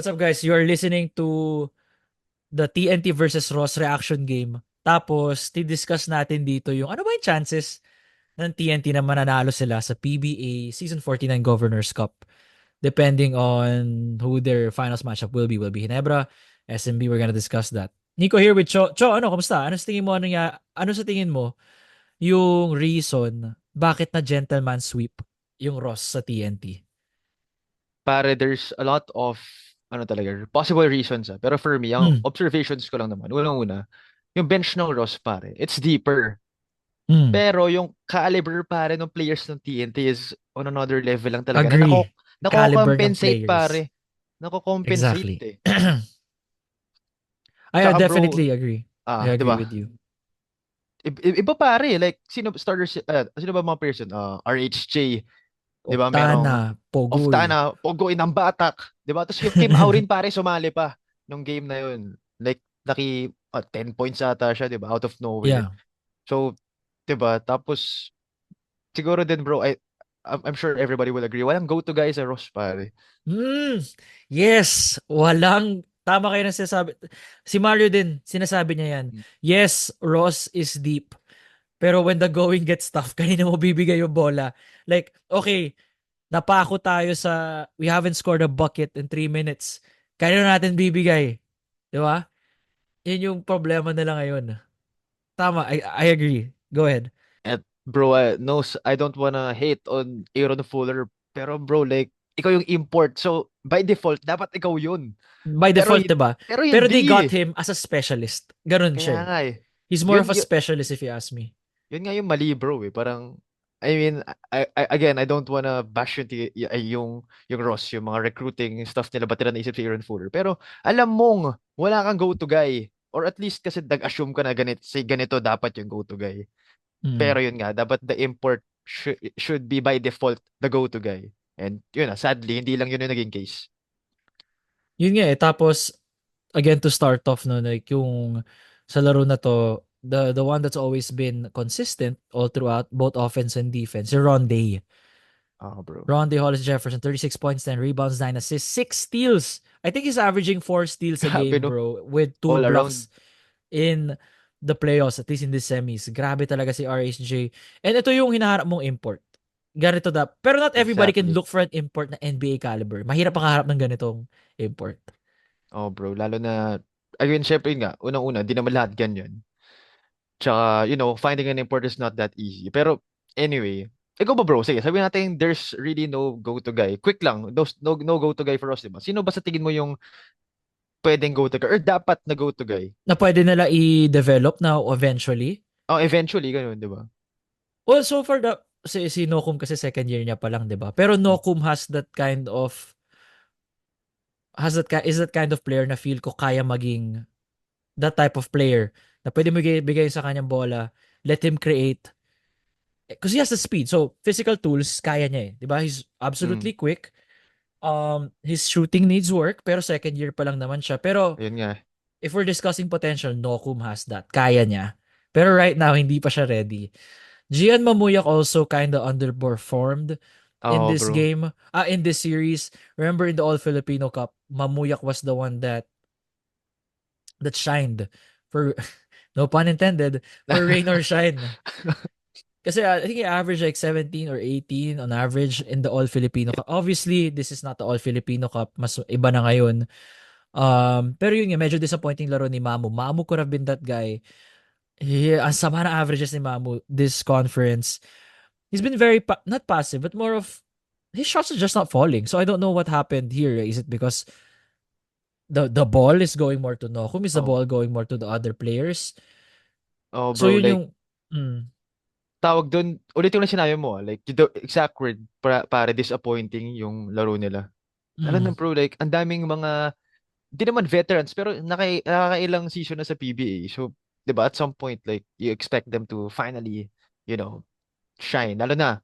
What's up guys? You're listening to the TNT versus Ross reaction game. Tapos, discuss natin dito yung ano ba yung chances ng TNT na mananalo sila sa PBA Season 49 Governors Cup. Depending on who their finals matchup will be. Will be Hinebra, SMB, we're gonna discuss that. Nico here with Cho. Cho, ano, kamusta? Ano sa tingin mo, ano sa tingin mo yung reason bakit na gentleman sweep yung Ross sa TNT? Pare, there's a lot of talaga, possible reasons. Pero for me, ang Mm, observations ko lang naman, unang-una, yung bench ng Ross, pare, it's deeper. mm, Pero yung caliber, pare, ng players ng TNT is on another level lang talaga. Na agree. Caliber ng nako-compensate, players. pare. Nako-compensate Exactly. eh. I Tsaka bro, definitely agree. I di agree ba? with you. Iba pare, like, sino ba mga players yun? RHJ, di ba? Merong Oktana, Pogoy. Oftana, Pogoy ng Batak, 'di ba? Tapos yung Kim Aurin pare sumali pa nung game na yun. Like 10 points ata siya, 'di ba? Out of nowhere. Yeah. So, 'di ba? Tapos siguro din bro, I'm sure everybody will agree. Walang go-to guy sa Ross pare. Mm, yes, walang tama kayo na sinasabi. Si Mario din, sinasabi niya yan. Mm. Yes, Ross is deep. Pero when the going gets tough, kanina mo bibigay yung bola. Like, okay, napako tayo sa we haven't scored a bucket in 3 minutes. Kanina natin bibigay. Di ba? Yun yung problema nila ngayon. Tama, I agree. Go ahead. At bro, no, I don't wanna hate on Aaron Fuller, pero bro, like ikaw yung import. So, by default, dapat ikaw yun. By Pero default, 'di ba? pero Pero they hindi got eh. him as a specialist. Ganun Kaya siya eh. nga eh. He's more Yun, of a specialist if you ask me. yun nga yung mali bro eh. Parang, I mean, again, I don't wanna bash yung Ross, yung mga recruiting stuff nila, ba't nila naisip si Aaron Fuller. Pero alam mong wala kang go-to guy. Or at least kasi nag-assume ka na ganito dapat yung go-to guy. Mm. Pero yun nga, dapat the import should be by default the go-to guy. And yun na, sadly, hindi lang yun yung naging case. Yun nga eh. Tapos, again to start off no, like yung sa laro na to, the one that's always been consistent all throughout both offense and defense, si Rondé. Ah, bro. Rondé Hollis Jefferson, 36 points, 10 rebounds, 9 assists, 6 steals. I think he's averaging 4 steals a Grabe game, no, bro, with 2 all blocks around. in the playoffs, at least in the semis. Grabe talaga si RHJ. And ito yung hinaharap mong import. Ganito da. Pero not everybody can Exactly. look for an import na NBA caliber. Mahirap ang harap ng ganitong import. Oh bro, lalo na, ayun, syempre yun nga, unang-una, di naman lahat ganyan. Tsaka, finding an import is not that easy. Pero, anyway, ikaw ba bro? Sige, sabihin natin there's really no go-to guy. Quick lang, no go-to guy for us, diba? Sino ba sa tingin mo yung pwedeng go-to guy? Or dapat na go-to guy? Na pwede nila i-develop na eventually. Oh, eventually, ganun, diba? Well, so far, si Nokum kasi second year niya pa lang, di ba? Pero Mm. Nokum is that kind of player na feel ko kaya maging that type of player na pwede mo bigay sa kanyang bola, let him create. Because he has the speed. So, physical tools, kaya niya eh. Di ba? He's Mm. absolutely quick. His shooting needs work, pero second year pa lang naman siya. Pero, Ayun nga. if we're discussing potential, Nokum has that. Kaya niya. Pero right now, hindi pa siya ready. Gian Mamuyak also kind of underperformed in Oo, this bro. game, in this series. Remember in the All Filipino Cup, Mamuyak was the one that shined for no pun intended, for rain or shine. Kasi I think he averaged like 17 or 18 on average in the All Filipino Cup. Obviously, this is not the All Filipino Cup. Mas iba na ngayon. Pero yun nga, medyo disappointing laro ni Mamu. Mamu could have been that guy. Ang sama na averages ni Mamu this conference. He's been very not passive, but more of his shots are just not falling. So I don't know what happened here. Is it because the ball is going more to Nokum? Is the Oh, ball going more to the other players? oh, So bro, yun like, yung mm, tawag doon, ulit yung sinabi mo, like, the exact word, para disappointing yung laro nila. Alam mm, mo, bro, like, ang daming mga, di naman veterans, pero nakakailang season na sa PBA. So, di ba, at some point, like, you expect them to finally, you know, shine. Lalo na,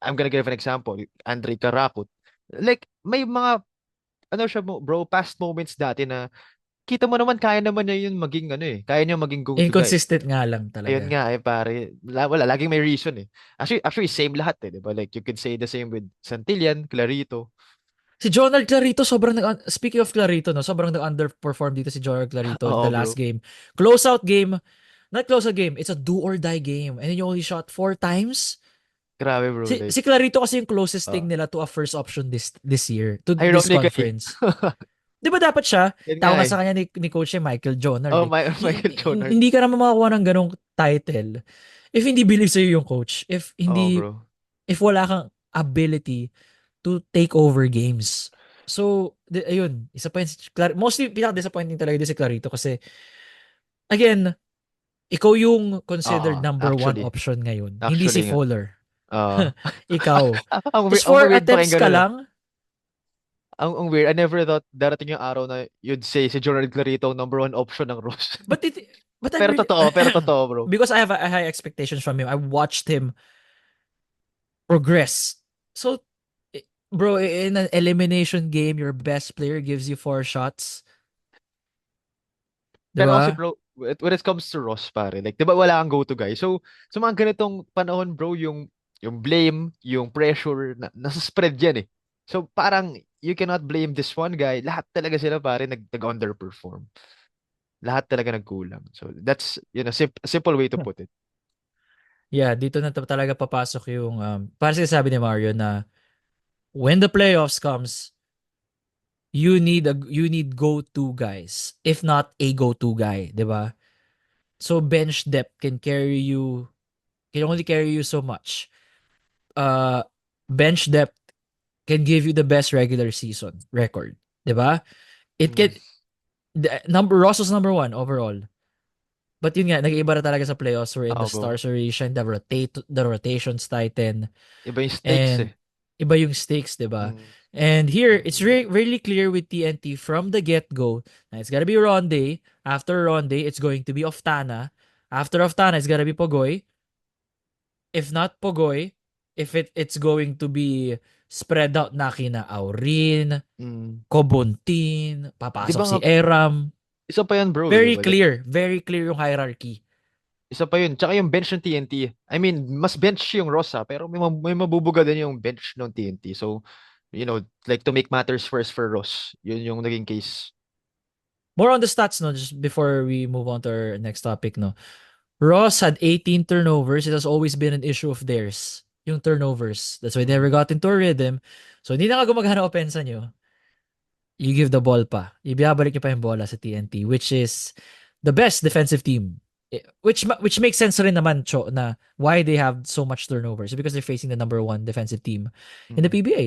I'm gonna give an example, Andre Karakut. Like, may mga, bro, past moments dati na, kita mo naman, kaya naman niya yun maging, kaya niya maging go-to guy. inconsistent nga lang Ayun talaga. nga pare, wala, laging may reason eh. Actually same lahat eh, 'di ba? Like you could say the same with Santillan, Clarito. Si Jonard Clarito, sobrang speaking of Clarito, no, sobrang nag-underperform dito si Jonard Clarito the Oo, last bro. game. Closeout game, not closeout game, it's a do or die game. And then you only shot 4 times. Grabe, bro. Like, Si Clarito kasi yung closest uh, thing nila to a first option this year, to this ironically, conference. Di ba dapat siya? yun nga Tawag nga eh. sa kanya ni Coach Michael Jonard Oh, eh. Michael Jonard. Hindi ka naman makakuha ng ganong title if hindi believe sa'yo yung coach. Oo, bro. If wala kang ability to take over games. So, ayun, isa pa yun. Mostly, pinaka-disappointing talaga din si Clarito kasi, again, ikaw yung Oo, considered number one actually. option ngayon. Hindi si Actually nga. Fuller. Oo. Ikaw. Tapos Ang 4 weird attempts pakinggan ka nun ah. lang, Ang weird. I never thought darating yung araw na you'd say si Jonard Clarito ang number one option ng Ross. but it, but I'm Pero really, totoo, pero totoo, bro. because I have a high expectations from him, I watched him progress. So, bro, in an elimination game, your best player gives you 4 shots. Pero kasi Diba? bro, when it comes to Ross pare, like 'di ba wala kang go-to guy. So sa mga ganitong panahon bro, yung blame, yung pressure nasa spread yan eh. So parang you cannot blame this one guy. Lahat talaga sila pare nag-underperform. Lahat talaga nagkulang. So that's simple way to put it. Yeah, dito na talaga papasok yung para sabi ni Mario na when the playoffs comes, you need go-to guys. If not a go-to guy, 'di ba? So bench depth can only carry you so much. Uh Bench depth can give you the best regular season record, 'di ba? It Mm. can Ross was number one overall. But yun nga, nag-iiba na talaga sa playoffs wherein the Oo, bro. stars rotation, the rotations tighten, Iba yung stakes and eh. iba yung stakes, 'di ba? Mm. And here, it's Mm. really clear with TNT from the get-go na it's gotta be Ronde. After Ronde, it's going to be Oftana. After Oftana, it's gotta be Pogoy. If not Pogoy, if it's going to be spread out na kina Aurin, Mm. Kobuntin, 'Di papasok ba si nga Eram. isa pa yan bro, 'di ba? Like Very clear yung hierarchy. isa pa yun. Tsaka yung bench ng TNT. I mean, mas bench yung Ross ha, pero may mabubuga din yung bench ng TNT. So, like to make matters worse for Ross, yun yung naging case. More on the stats, no, just before we move on to our next topic, no. Ross had 18 turnovers. It has always been an issue of theirs. Yung turnovers. That's why they never Mm, got into a rhythm. So, hindi na nga gumagana opensa nyo. You give the ball pa. Ibabalik nyo pa yung bola sa TNT, which is the best defensive team. Which makes sense rin naman, Cho, na why they have so much turnovers. Because they're facing the number one defensive team in the mm. PBA.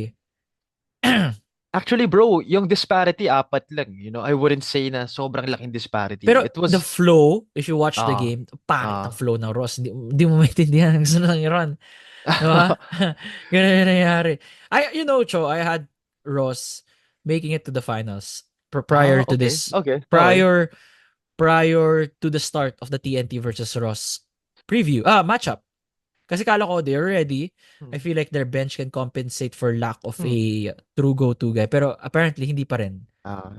Actually, bro, yung disparity, apat lang. I wouldn't say na sobrang laking disparity. Pero It the was, flow, if you watch the ah, game, pangit ang ah. flow ng Ross. Hindi mo maintindihan ang gusto lang i-run. Diba? Ganun yung nangyayari. Cho, I had Ross making it to the finals prior to Okay, this. okay, okay. Prior prior to the start of the TNT versus Ross matchup. Kasi kala ko they're ready. I Hmm. feel like their bench can compensate for lack of Hmm. a true go-to guy. Pero apparently, hindi pa rin.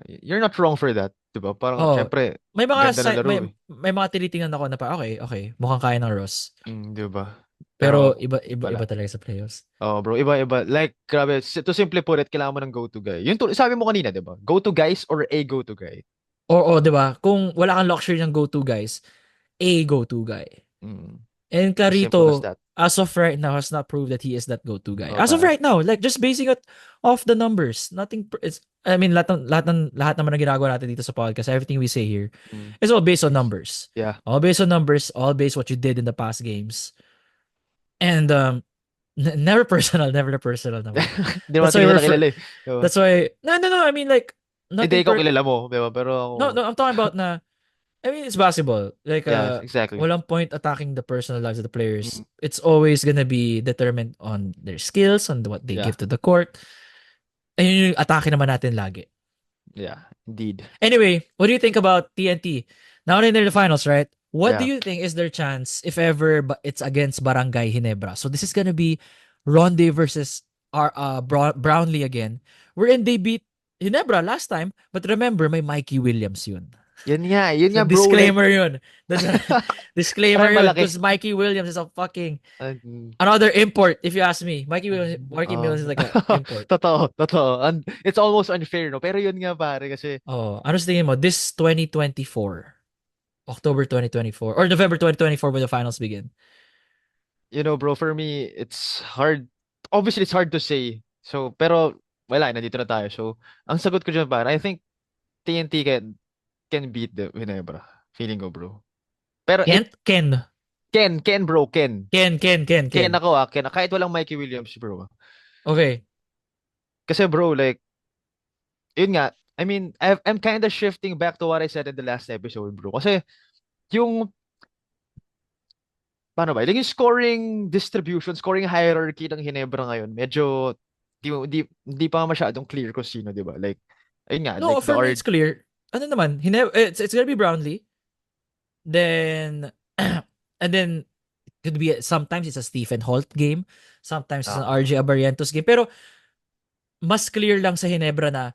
You're not wrong for that, 'di ba? Parang Oh, syempre, may mga ganda ng laro eh. may mga tinitingnan ako na pa okay, mukhang kaya ng Ross. 'Di ba? Pero Pero iba wala. talaga sa playoffs. Oh, bro, iba-iba. Like, grabe, to simply put it, kailangan mo ng go-to guy. Sabi mo kanina, 'di ba? Go-to guys or a go-to guy? Oo, 'di ba? Kung wala kang luxury ng go-to guys, a go-to guy. Mm. And As simple as Clarito, that. as of right now, has not proved that he is that go-to guy. Oh, As of pare. right now, like just basing it off the numbers, nothing. It's I mean, lahat naman ng ginagawa natin dito sa podcast, everything we say here, Mm. is all based on Is numbers. yeah. All based on numbers, all based what you did in the past games, and never personal, never personal naman. Hindi naman That's natin why we're kilala for. kilala eh. 'Di ba? That's why no. I mean like Hindi nothing ikaw per. kilala mo, 'di ba? Pero ako, No. I'm talking about na. I mean, it's basketball. Like, yeah, exactly. walang point attacking the personal lives of the players. Mm. It's always gonna be determined on their skills, on what they Yeah. give to the court. And yun yung atake naman natin lagi. Yeah, indeed. Anyway, what do you think about TNT? Now they're in the finals, right? What do Yeah. you think is their chance if ever it's against Barangay Ginebra? So this is gonna be Ronde versus Brownlee again, wherein they beat Ginebra last time. But remember, may Mikey Williams yun. Yun So nga bro, like, disclaimer yun. That's a disclaimer parang yun malaki. because Mikey Williams is a fucking Mm, another import if you ask me. Mikey ah, Williams is like a import. totoo. And it's almost unfair, no? Pero yun nga, pare, kasi, Oh, ano sa tingin mo? This 2024, October 2024 or November 2024 when the finals begin. bro, for me, it's hard. Obviously, it's hard to say. So, pero, wala, nandito na tayo. So, ang sagot ko dyan, pare, I think TNT can beat the Ginebra. Feeling ko, bro. Pero Kent? Ken. Ken, bro, Ken. Ken Ken. ako, Ken. Kahit walang Mikey Williams, bro. Okay. Kasi, bro, like, yun nga, I mean, I'm kind of shifting back to what I said in the last episode, bro. Kasi, yung, paano ba, yung scoring distribution, scoring hierarchy ng Ginebra ngayon, medyo, di pa masyadong clear kung sino, di ba? Like, ayun nga, No, like, the for me it's clear. Ano naman, it's gonna be Brownlee. Then and then it could be sometimes it's a Stephen Holt game, sometimes it's an ah, RJ Abarientos game. Pero mas clear lang sa Hinebra na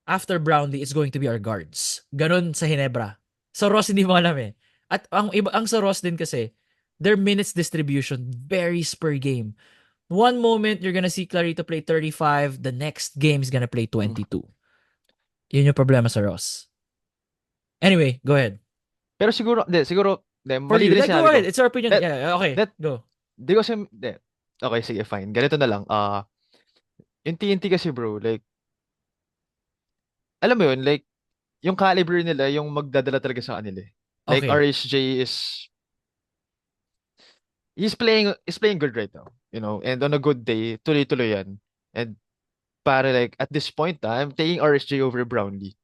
after Brownlee it's going to be our guards. Ganon sa Hinebra. Sa Ross hindi mo alam eh. At ang sa Ross din kasi their minutes distribution varies per game. One moment you're gonna see Clarito play 35, the next game is gonna play mm. 22. Yun yung problema sa Ross. Anyway, go ahead. Pero siguro, For mali you, din yung like go sinabi ahead. ko. It's your opinion. That, Yeah, okay. that, Go. di ko kasi, di. Okay, sige, fine. Ganito na lang. Yung TNT kasi, bro, like, alam mo yun, like, yung caliber nila, yung magdadala talaga sa kanila eh. Like, Okay. RSJ he's playing good right now. And on a good day, tuloy-tuloy yan. And, para like, at this point, I'm taking RSJ over Brownlee.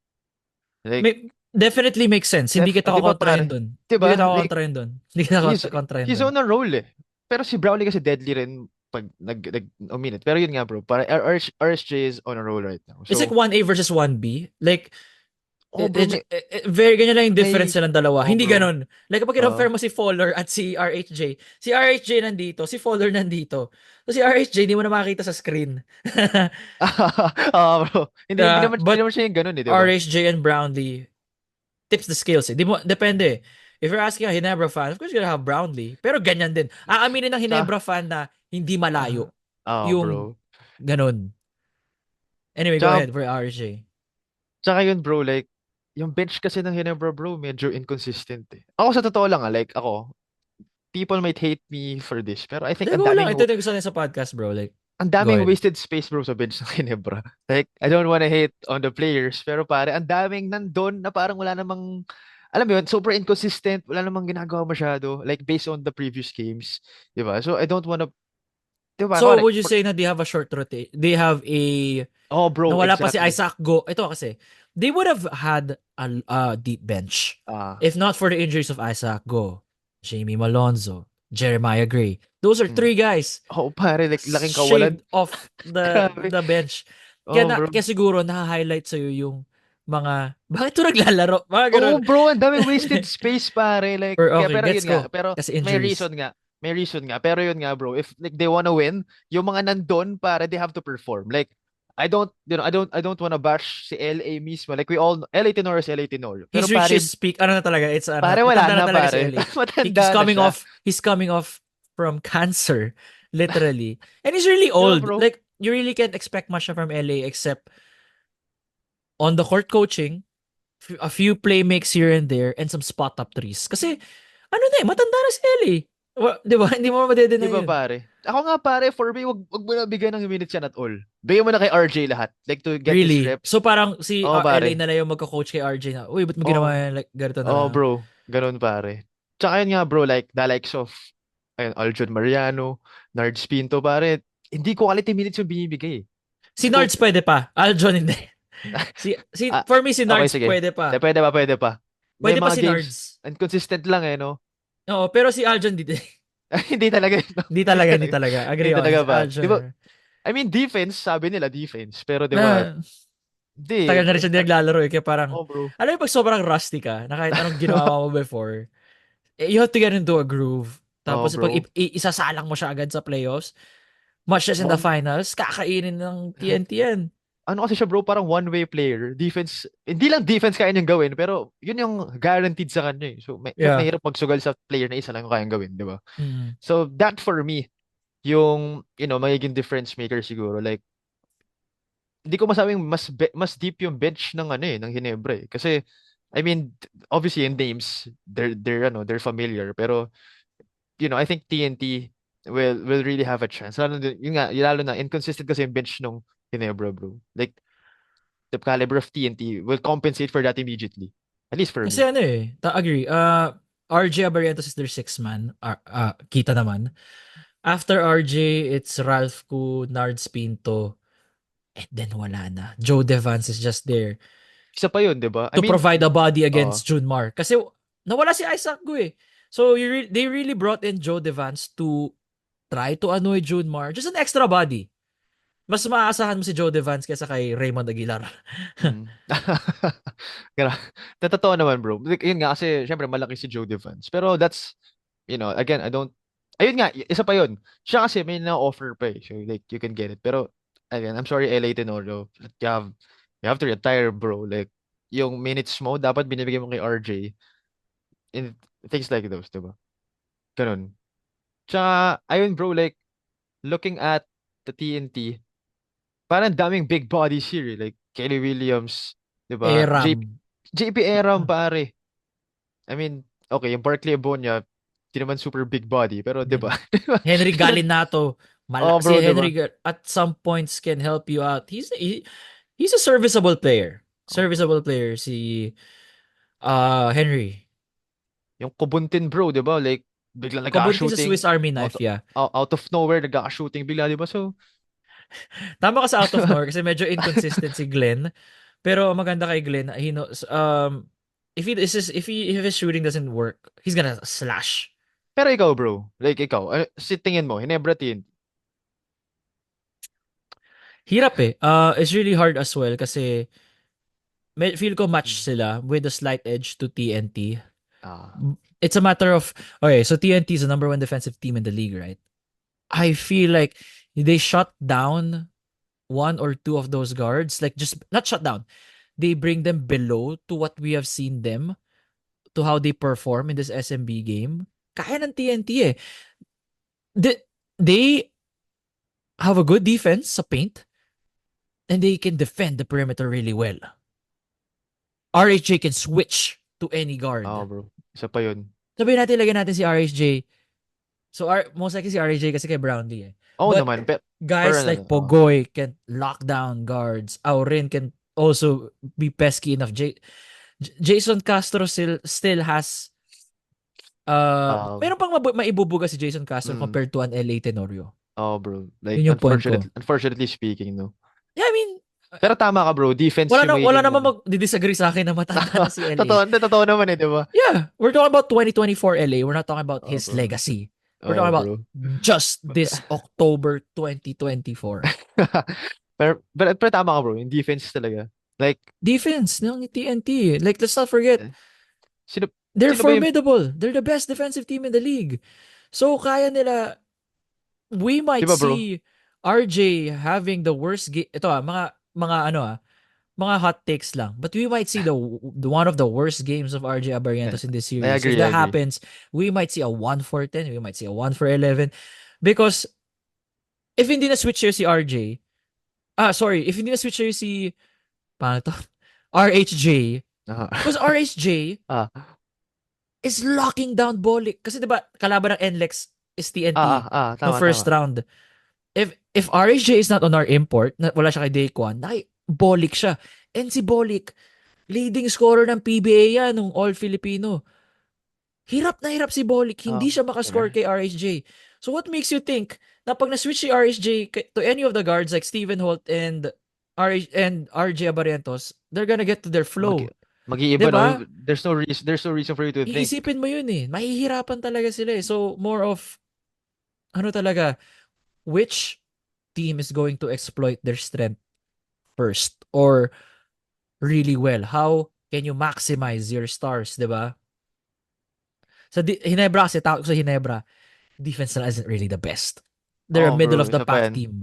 Like, Definitely makes sense. Hindi kita di ba kokontrahin pare? dun. Di Hindi ba? kita Like, kokontrahin dun. Hindi kita he's, kokontrahin he's dun. on a roll eh. Pero si Brownlee kasi deadly rin pag uminit. Pero yun nga bro, para RSJ is on a roll right now. It's like So, 1A versus 1B. Like, oh bro, very ganyan lang yung difference may, silang dalawa. oh Hindi bro. ganon. Like, kapag Uh, i-compare mo si Fowler at si RHJ nandito, si Fowler nandito. So, si RHJ, di mo na makita sa screen. bro. Hindi naman But siya yung ganun eh, di ba? RHJ and Brownlee tips the scales eh. Di mo, depende. If you're asking a Hinebra fan, of course you're gonna have Brownlee. Pero ganyan din. Aaminin ng Sa, Hinebra fan na hindi malayo. Yung bro. ganun. Anyway, go Tsaka, ahead for RJ. tsaka yun bro, like, yung bench kasi ng Ginebra bro, medyo inconsistent eh. Ako sa totoo lang like ako, people might hate me for this, pero I think Hindi, go lang. Ito yung gusto niya sa podcast, bro. Like, ang go daming ahead. wasted space bro sa bench ng Ginebra. Like, I don't wanna hate on the players, pero pare, ang daming nandun na parang wala namang, alam mo yun, super inconsistent, wala namang ginagawa masyado, like, based on the previous games. Diba? So, I don't wanna, diba, So, correct. would you say na they have a short rotate? They have a Oh, bro, nawala pa si exactly. Isaac Go. Ito kasi, they would have had a deep bench Ah, if not for the injuries of Isaac Go, Jamie Malonzo, Jeremiah Gray. Those are mm. three guys Oh, pare, like, laking kawalan. shaved off Grabe. the bench. Oh, bro. Kaya siguro na-highlight sa'yo yung mga, bakit ito naglalaro? Mga Oo, ganun. bro, ang daming wasted space, pare. Like, Or kaya, okay, pero gets yun nga, ko. pero Kasi may injuries. reason nga. May reason nga. Pero yun nga, bro, if like they wanna win, yung mga nandun, para they have to perform. Like, I don't wanna bash si LA mismo. Like, we all, LA Tenor is LA Tenor. Pero He's reached pare, his peak. Ano na talaga? It's ano, pare wala matanda na na, talaga si pare. LA. He's Matanda na coming siya. off. He's coming off from cancer, literally. And he's really Di ba, old. bro? Like, you really can't expect much from LA except on the court coaching, a few play makes here and there, and some spot up threes. Kasi, ano na eh, matanda na si LA. Di ba? Hindi mo Di madedena ba, yun. pare? Ako nga, pare, for me, wag mo na bigyan ng minutes yan at all. Bigyan mo na kay RJ lahat. Like, to get his Really. reps. So parang si Oo, LA pare. na lang yung magka-coach kay RJ na, uy, ba't mo ginawa Oo. yan? Like, ganito na Oh, lang. bro. Ganun, pare. Tsaka yun nga, bro, like, the likes of, ayun, Aljon Mariano, Nards Pinto, pare, hindi ko quality minutes yung binibigay. Si Kung, Nards pwede pa. Aljon hindi. ah, For me, si okay, Nards sige. pwede pa. Pwede pa, pwede pa. May Pwede pa mga si games, Nards. inconsistent lang eh, no? Oo, pero si Aljon dito. Hindi talaga, no? Hindi Hindi talaga, hindi talaga. talaga. Hindi Agree ako. talaga Si ba? Di ba, Aljon. I mean, defense, sabi nila defense. Pero di ba, Na, di. tagal na rin siya hindi naglalaro eh. Kaya parang, Oh, bro. alam mo pag sobrang rusty ka, na kahit anong ginawa mo before, you have to get into a groove. Oh, Tapos pag bro. isasalang mo siya agad sa playoffs, much as in the Oh, finals, kakainin ng TNT yan. ano kasi siya bro, parang one-way player. Defense, hindi lang defense kaya niyang gawin, pero yun yung guaranteed sa kanya eh. So, Yeah. mahirap magsugal sa player na isa lang yung kayang gawin, di ba? Mm. So, that for me, yung, magiging difference maker siguro. Like, hindi ko masabing mas deep yung bench ng ng Ginebra eh. Kasi, I mean, obviously in names, they're familiar. Pero, I think TNT will really have a chance. Lalo na, inconsistent kasi yung bench nung Ginebra, bro. Like, the caliber of TNT will compensate for that immediately. At least for Kasi me. ano eh, agree. RJ Abarientos is their sixth man. Kita naman. After RJ, it's Ralph Ku, Nards Pinto, and then wala na. Joe Devance is just there Isa pa yun, di ba? I to mean, provide a body uh, against Junmar. Kasi nawala si Isaac Gu eh. So they really brought in Joe Devance to try to annoy Junmar. Just an extra body. Mas maaasahan mo si Joe Devance kaysa kay Raymond Aguilar. mm. Gra- Totoo naman, bro. Like, yun nga, kasi, syempre, malaki si Joe Devance. Pero that's, again, I don't, ayun nga, isa pa yun. Siya kasi may na-offer pa eh. So, like, you can get it. Pero, again, I'm sorry, LA Tenorio. You have to retire, bro. Like, yung minutes mo, dapat binibigay mo kay RJ. In things like those, diba? Ganun. Tsaka, ayun, bro, like, looking at the TNT, parang daming big bodies here, eh. Like, Kelly Williams, diba? Eram. JP Aram, pare. I mean, okay, yung Barkley Abonia, di naman super big body, pero 'di ba? Then, Henry Isa lang, Galinato. oh Si bro, 'di ba? Henry at some points can help you out. He's a serviceable player. Oh bro. Serviceable player si Henry. Yung Kubuntin bro, 'di ba? Like biglang Kobuntin sa nagka-shooting Swiss Army out knife, yeah. out of nowhere nagka-shooting bigla, 'di ba? So, Tama ka sa out of nowhere kasi medyo inconsistent si Glenn. Pero maganda kay Glenn, he knows, if his shooting doesn't work, he's gonna slash. pero ikaw bro, like ikaw, si tingin mo, Hinebra Tin. Hirap eh. It's really hard as well kasi feel ko match Hmm. sila with a slight edge to TNT. Ah, It's a matter of, okay, so TNT is the number one defensive team in the league, right? I feel like they shut down one or two of those guards, like just not shut down. They bring them below to what we have seen them, to how they perform in this SMB game. Kaya ng TNT eh. They have a good defense sa paint and they can defend the perimeter really well. RHJ can switch to any guard. bro. Isa pa 'yun. Sabihin natin, lagyan natin si RHJ. So, most likely si RHJ kasi kay Brownlee eh. Oo But naman, pero guys like Pogoy can lock down guards. Aurin can also be pesky enough. Jason Castro still has um, meron pang maibubuga si Jason Castro mm, compared to an LA Tenorio. bro, like Yun yung point ko. unfortunately speaking, no. Yeah, I mean, Pero tama ka, bro. Defense yung wala magiging naman mag-disagree sa akin na matanda na si LA. Totoo naman eh, di ba? Yeah, we're talking about 2024 LA. We're not talking about Oh, his bro. legacy. We're Oh, talking about bro. just this October 2024. Pero tama ka, bro. Yung defense talaga. Like, Defense ng TNT. Like, let's not forget, eh, sino, they're sino ba yung, formidable. They're the best defensive team in the league. So, kaya nila, we di might ba, bro? see RJ having the worst game. Ito mga ano mga hot takes lang. But we might see the one of the worst games of RJ Eh, Abarrientos in this I series. If agree, I that agree. happens, we might see a 1-for-10. We might see a 1-for-11. Because if hindi na switcher si RJ, if hindi na switcher si, paano to? RHJ, Aha. because RHJ ah, is locking down Bolik. Kasi diba, kalaban ng NLEX is TNT no tama, first tama. round. If RHJ is not on our import, wala siya kay Daquan, Bolik siya. And si Bolik, leading scorer ng PBA yan, ng All-Filipino. Hirap na hirap si Bolik. Ah, Hindi siya makascore yeah. kay RHJ. So what makes you think na pag na-switch si RHJ to any of the guards like Steven Holt and RJ Abarrientos, they're gonna get to their Mag, flow. mag-iiba, no? 'Di ba? There's no reason for you to think. Iisipin mo yun eh. Mahihirapan talaga sila eh. So more of, ano talaga, which team is going to exploit their strength first or really well? How can you maximize your stars, 'di ba? Hinebra kasi tawag ko sa Hinebra, defense na isn't really the best. They're a Oh, middle bro. of the Isa pa pack yan. team.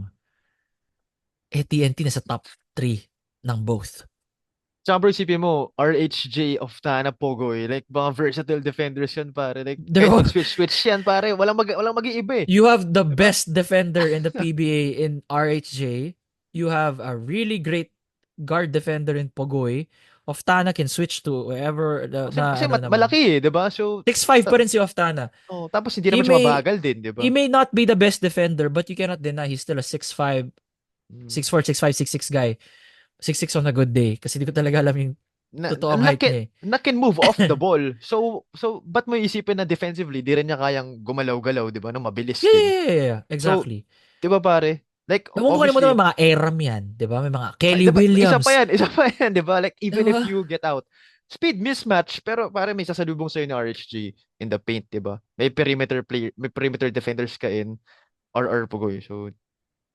TNT nasa top three ng both. Tsaka bro, isipin mo, RHJ of Tana Pogoy, like mga versatile defenders yan pare. Like They're kahit all, mag-switch yan pare, walang mag-iiba eh. you have the 'Di ba? best defender in the PBA in RHJ. You have a really great guard defender in Pogoy. Oftana can switch to wherever na Kasi ano naman. malaki eh, 'di ba? So 6'5 pa rin si Oftana. tapos hindi He naman siya may mabagal din, 'di he ba? may not be the best defender, but you cannot deny he's still a 6'5, Mm. 6'4, 6'5, 6'6 guy. 6'6 on a good day. Kasi di ko talaga alam yung totoong Na height niya eh. can move off the ball. So ba't mo isipin na defensively, di rin niya kayang gumalaw-galaw, 'di ba? No, mabilis Yeah, din. yeah, yeah, yeah. So, Exactly. 'di ba pare? Like Ewan ko kalimutan mo obviously, mga Aram yan. Di ba? May mga ay, Kelly 'di ba, isa pa Williams. yan, isa pa yan, 'di ba? Like Di even if ba? you get out, speed mismatch, pero pare may sasalubong sa'yo ni RHG in the paint, 'di ba? May perimeter defenders ka in or Pugoy. So,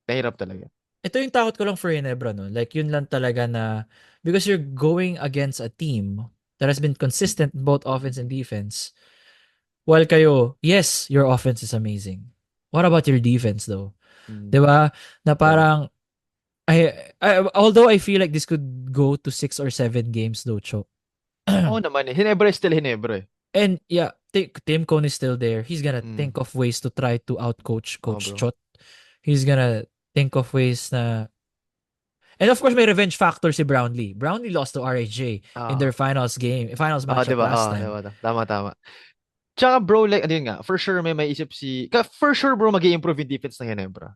mahirap talaga. Ito yung takot ko lang for Ginebra, no? Like, yun lang talaga na because you're going against a team that has been consistent in both offense and defense. While kayo, yes, your offense is amazing. What about your defense, though? Mm, Di ba? Na yeah. parang, although I feel like this could go to 6 or 7 games, though, Cho. Oo naman eh. Hinebra is still Hinebra eh. And yeah, Tim Cone is still there. He's gonna Mm. think of ways to try to outcoach Oo, Coach bro. Chot. He's gonna think of ways na. And of course, may revenge factor si Brownlee. Brownlee lost to RHJ in their Ah, finals 'di matchup ba? last time. Tama, tama, tama. Tsaka bro, like, ano yun nga, for sure may maiisip for sure bro, mag-i-improve yung defense ng Ginebra.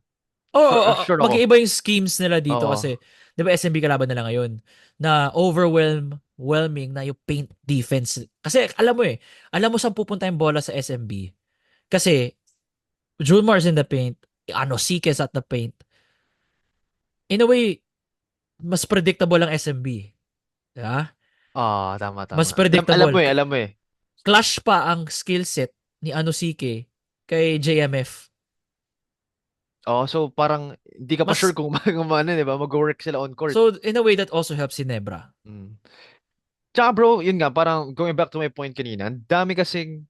Oo, Sure, oh, sure ako. mag-iiba yung schemes nila dito Oo. kasi 'di ba SMB kalaban nila ngayon na overwhelming na yung paint defense. Kasi alam mo saan pupunta yung bola sa SMB. Kasi Julmar's in the paint, Sikes at the paint. In a way, mas predictable ang SMB. Yeah? Tama, Mas tama. Alam mo predictable. eh, alam mo eh. Clash pa ang skill set ni Anosike kay JMF. So parang hindi ka pa sure Mas kung kung ano, 'di ba? Mag-work sila on court. so in a way that also helps si Nebra. Mm. Tsaka bro, yun nga, parang going back to my point kanina, ang dami kasing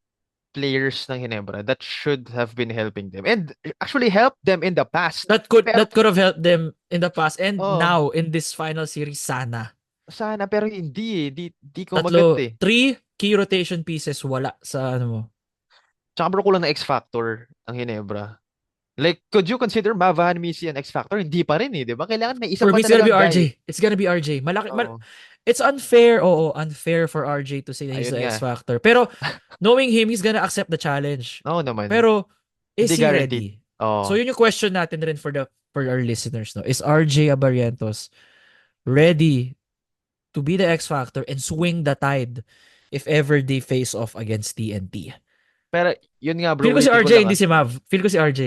players ng Ginebra that should have been helping them and actually helped them in the past. Pero That could have helped them in the past and oh, now in this final series sana. sana pero hindi eh. Di ko maget Tatlo, eh. three key rotation pieces wala sa ano mo. Tsaka bro, kulang na X Factor ang Ginebra. Like, could you consider Mavahan Misi an X Factor? Hindi pa rin eh, di ba? Kailangan may isa For pa me, it's gonna be talagang guy. RJ. It's gonna be RJ. Oo. It's unfair. Oo, unfair for RJ to say that he's Ayun the nga. X factor. Pero knowing him, he's gonna accept the challenge. Oo naman. Pero is Hindi he guaranteed. ready? So Oo. yun yung question natin rin for our listeners, no. Is RJ Abarientos ready to be the X factor and swing the tide if ever they face off against TNT? Pero, yun nga bro, Feel ko si ulitin ko RJ, lang hindi ah. si Mav. Feel ko si RJ.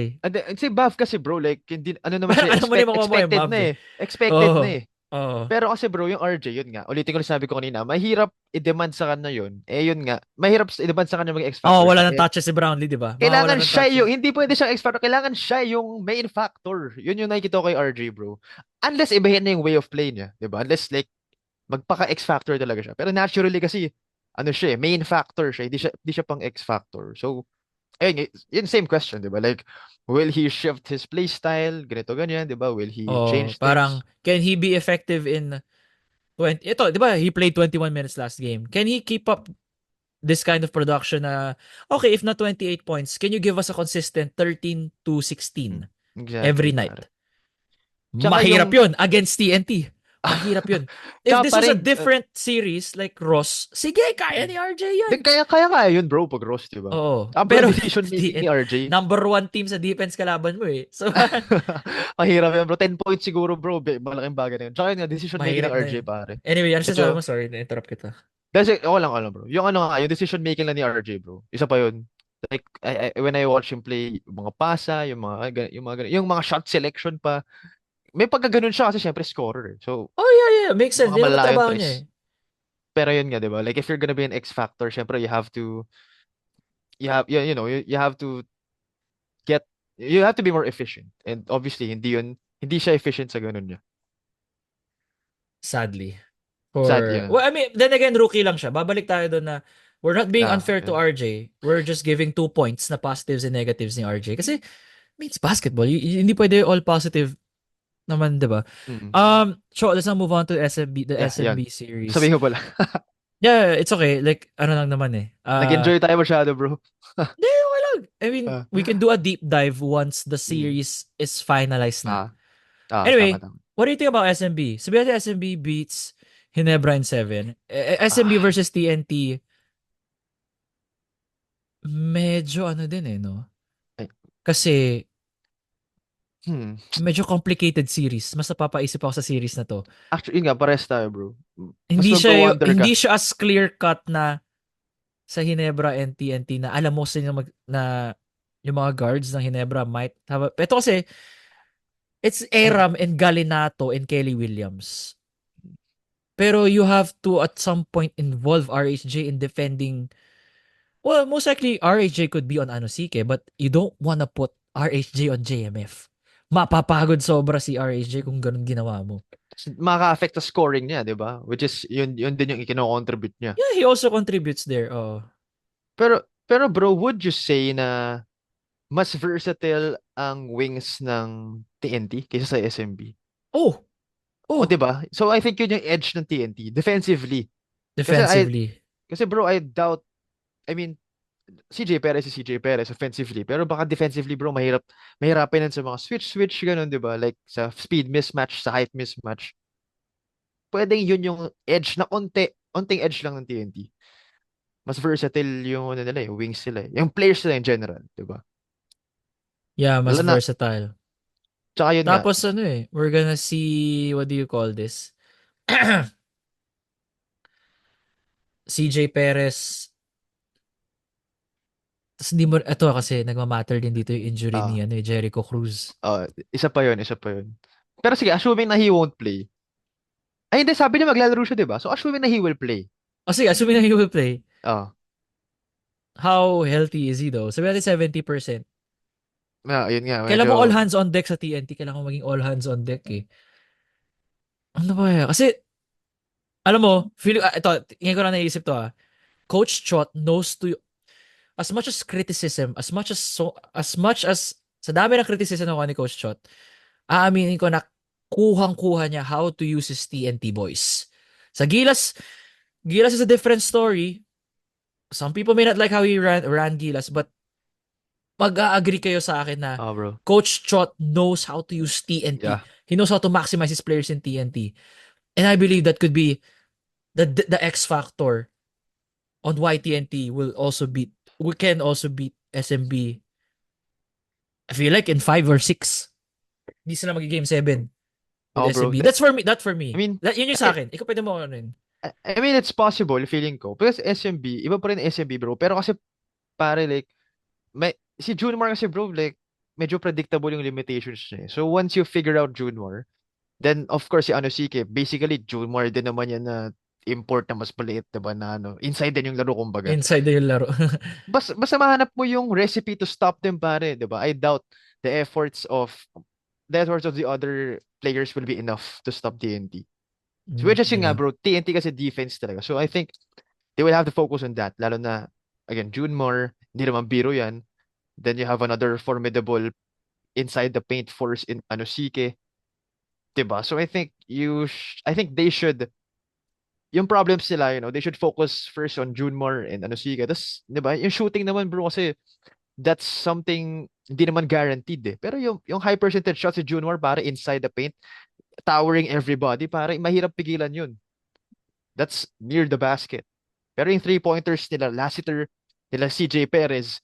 Si Buff kasi bro, like, hindi, ano naman Parang siya, alam mo na yung makuha mo yung expected Mav na eh. eh. Expected Oo. na eh. Oo. Pero kasi bro, yung RJ, yun nga, ulitin ko lang sabi ko kanina, mahirap i-demand sa kanya yun. Eh yun nga, mahirap i-demand sa kanya maging X Oo, Factor wala siya. nang touches si Brownlee, di ba? Mawawala Kailangan ng siya yung, touches. hindi pwede siyang X Factor, kailangan siya yung main factor. Yun yung nakikita ko kay RJ, bro. Unless ibahin na yung way of play niya, di ba? Unless like, magpaka-X Factor talaga siya. Pero naturally kasi, ano siya main factor siya, hindi siya pang X Factor. So, ayun, yun same question, di ba? Like, will he shift his play style? Ganito, ganyan, di ba? Will he Oh, change parang things? can he be effective in 20 ito, 'di ba? He played 21 minutes last game. Can he keep up this kind of production na okay, if not 28 points, can you give us a consistent 13 to Hmm. 16 every Exactly, night? pare. Tsaka Mahirap yung, 'yun against TNT. Mahirap 'yun. If tsaka this was a paring, different series like Ross, sige, kaya ni RJ 'yan. kaya yun, bro, pag roast, di ba? Oo. Bro, Pero decision making ni RJ, number one team sa defense kalaban mo eh. So, mahirap yan, bro. 10 points siguro, bro. Malaking bagay na yun. Tsaka yun nga, decision making ni mahirap na RJ, 'yun. pare. Anyway, ano sasabi Medyo, mo? Sorry, na-interrupt kita. kasi, ako lang, bro. Yung ano nga, yung decision making lang ni RJ, bro. Isa pa yun. Like, when I watch him play, yung mga pasa, yung mga shot selection pa, may pagkaganon siya kasi syempre scorer eh. So, Oh, yeah, yeah. Makes yung sense. mga Yan naman malalayong trabaho niya eh. tres. Pero yun nga, di ba? Like, if you're gonna be an X factor, syempre you have to get, you have to be more efficient. And obviously, hindi siya efficient sa ganun niya. Sadly. Sad yun. Well, I mean, then again, rookie lang siya. Babalik tayo doon na we're not being unfair to Yun. RJ. We're just giving 2 points na positives and negatives ni RJ. Kasi, I mean, it's basketball. Hindi pwede all positive naman, 'di ba? Mm. So let's now move on to SMB, the Yeah, yan. SMB series. Sabihin ko pala. Yeah, it's okay. Like, ano lang naman eh. Nag-enjoy tayo masyado, bro. Hindi, okay lang. I mean, Ah, we can do a deep dive once the mm. series is finalized na. Ah, tama, Anyway, tama. what do you think about SMB? Sabihin natin SMB beats Hinebra in 7. SMB Ah, versus TNT, medyo ano din eh, no? ay, Kasi, hmm. medyo complicated series. Mas napapaisip ako sa series na to. Actually, yun nga, pares tayo, bro. Mas Hindi siya, magwa-wonder ka. hindi siya as clear cut na sa Hinebra and TNT na alam mo sa inyo na yung mga guards ng Hinebra might have ito kasi it's Ay, Aram and Galinato and Kelly Williams. Pero you have to at some point involve RHJ in defending. Well, most likely RHJ could be on Anosike, but you don't wanna put RHJ on JMF. Mapapagod sobra si RHJ kung ganun ginawa mo. makaka-affect sa scoring niya, di ba? Which is, yun din yung ikino-contribute niya. Yeah, he also contributes there. Oh. Pero bro, would you say na mas versatile ang wings ng TNT kaysa sa SMB? Oh, O, oh, 'di ba? So I think yun yung edge ng TNT defensively. Kasi defensively. kasi bro, I doubt, I mean, CJ Perez si CJ Perez offensively, pero baka defensively bro, mahirapan yan sa mga switch ganun, 'di ba? Like sa speed mismatch, sa height mismatch. Pwedeng yun yung edge na onting edge lang ng TNT. Mas versatile yung ano nila, yung wings nila, yung players nila in general, 'di ba? Yeah, mas Lalo na, versatile. tsaka yun nga, Tapos ano eh, we're gonna see, what do you call this? CJ Perez. Tapos hindi mo, ito kasi nagmamatter din dito yung injury ni ah ano, eh, Jericho Cruz. isa pa yun, isa pa yun. Pero sige, assuming na he won't play. Ay, hindi, sabi niya maglalaro siya, 'di ba? So assuming na he will play. O sige, assuming na he will play, Ah, how healthy is he though? Sabi natin 70%. yun nga, Kailan mo all medyo, hands on deck sa TNT? Kailangan mo maging all hands on deck eh. Ano ba yan? Kasi, alam mo, feeling, ito, ngayon ko na naisip to ah. Coach Chot knows to, as much as criticism, as much as, sa dami ng criticism ako ni Coach Chot, aaminin ko na kuhang-kuha niya how to use his TNT boys. Sa Gilas, Gilas is a different story. Some people may not like how he ran Gilas, but mag-agree kayo sa akin na bro. Coach Chot knows how to use TNT. Yeah. He knows how to maximize his players in TNT. And I believe that could be the X factor on why TNT we can also beat SMB. I feel like in 5 or 6. Hindi sila mag-game 7 with Bro. SMB. That's for me. That for I me. mean, Yun yung sa I, akin. Ikaw pwede mo ano yun. I mean, it's possible, feeling ko. Because SMB, iba pa rin SMB, bro. Pero kasi, pare, like, si Junmar kasi, bro, like, medyo predictable yung limitations niya, eh. So, once you figure out Junmar, then, of course, si Anosike, basically, Junmar din naman yan na import na mas maliit, diba, na ano, inside din yung laro, kumbaga. Inside na yung laro. Basta mahanap mo yung recipe to stop them, pare, 'di ba? I doubt the efforts of the other players will be enough to stop TNT. So, which is yun nga, Yeah. bro, TNT kasi defense talaga. So I think they will have to focus on that. Lalo na, again, Junmore, hindi naman biro yan. Then you have another formidable inside the paint force in Anosike, 'di ba? So I think they should, yung problems nila, they should focus first on Junmore and Anosike. Tapos, 'di ba? Yung shooting naman, bro, kasi that's something hindi naman guaranteed eh. Pero yung high percentage shots si Junmar para inside the paint, towering everybody, para mahirap pigilan yun. That's near the basket. Pero yung three-pointers nila, Lassiter, nila CJ Perez,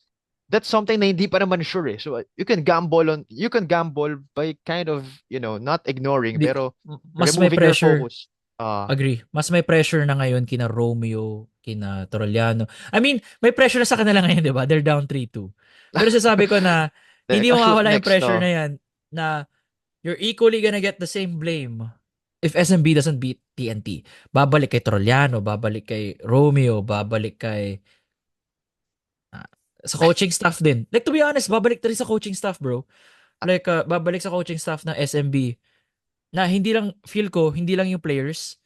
that's something na hindi pa naman sure eh. So you can gamble by kind of, not ignoring, Di, pero mas may removing your pressure. focus. Ah, Agree. Mas may pressure na ngayon kina Romeo, kina Trollano. I mean, may pressure na sa kanila ngayon, di ba? They're down 3-2. Pero sasabi ko na, hindi shoot mawawala yung next, pressure no? na yan na you're equally gonna get the same blame if SMB doesn't beat TNT. Babalik kay Trollano, babalik kay Romeo, babalik kay ah, sa coaching staff din. Like, to be honest, babalik na rin sa coaching staff, bro. Like, babalik sa coaching staff ng SMB na hindi lang yung players,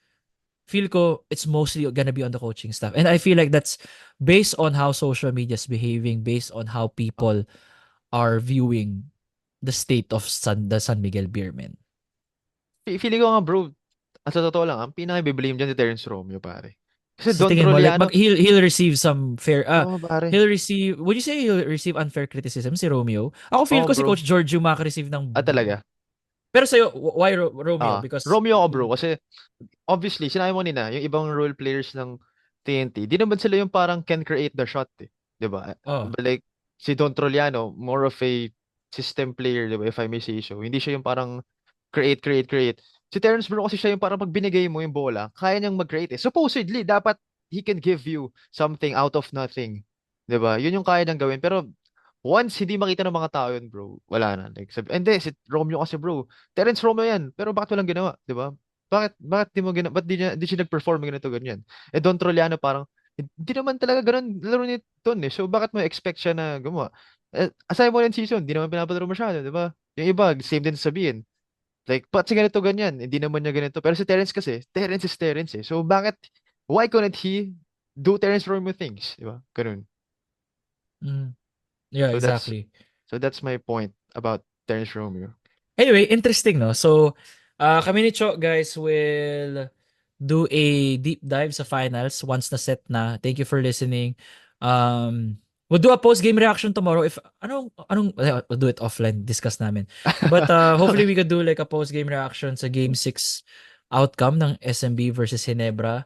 feel ko it's mostly gonna be on the coaching staff. And I feel like that's based on how social media is behaving, based on how people are viewing the state of the San Miguel Beermen. Feeling ko nga bro, sa totoo lang, ang pinaka-i-blame dyan si Terence Romeo, pare. Kasi Sa Don tingin mo, like, Troliano, he'll receive some fair, oo pare. he'll receive, would you say he'll receive unfair criticism, si Romeo? Ako feel Oo ko si bro. Coach George yung makareceive ng, Talaga. pero sa'yo, why Romeo? Because, Romeo ako bro, kasi obviously, sinabi mo nila, yung ibang role players ng TNT, di naman sila yung parang can create the shot eh. 'Di ba? oh, But like, si Don Troliano, more of a system player, 'di ba? If I may say so. Hindi siya yung parang create, create, create. Si Terence Bro kasi siya yung parang pag binigay mo yung bola, kaya niyang mag-create eh. Supposedly, dapat he can give you something out of nothing. 'Di ba? Yun yung kaya niyang gawin. Pero once hindi makita ng mga tao yun, bro, wala na. Like, hindi, si Romeo kasi, bro. Terence Romeo yan. Pero bakit walang ginawa? 'Di ba? Bakit di mo gina, ba't di siya nag-perform ng ganito ganyan? Eh, Don Troliano parang, hindi naman talaga ganun laro ni Don eh. So, bakit mo expect siya na gumawa? Aside mo rin season, di naman pinapalaro masyado, di ba? Yung iba, same din sabihin. Like, ba't si ganito ganyan? Hindi naman niya ganito. Pero si Terence kasi, Terence is Terence eh. So, why couldn't he do Terence Romeo things? Di ba? Ganun. mm, yeah, So, exactly. that's my point about Terence Romeo. Anyway, interesting, no? So, kami ni Cho, guys, will do a deep dive sa finals once na set na. Thank you for listening. We'll do a post-game reaction tomorrow. If, we'll do it offline, discuss namin. But, hopefully we could do like a post-game reaction sa Game 6 outcome ng SMB versus Ginebra.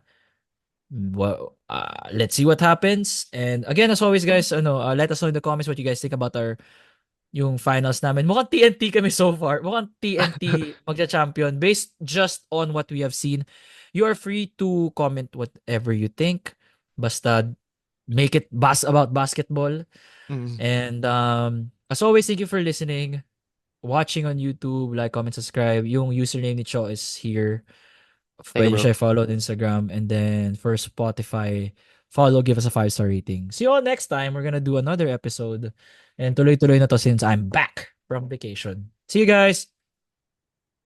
Well, let's see what happens. And again, as always, guys, let us know in the comments what you guys think about yung finals namin. Mukhang TNT kami so far. Mukhang TNT magja-champion based just on what we have seen. You are free to comment whatever you think. Basta make it about basketball. Mm. And as always, thank you for listening, watching on YouTube, like, comment, subscribe. Yung username ni Cho is here. Thank you, Pwede bro. siya follow on Instagram. And then for Spotify, follow, give us a 5-star rating. See you all next time. We're gonna do another episode. And tuloy-tuloy na to since I'm back from vacation. See you guys!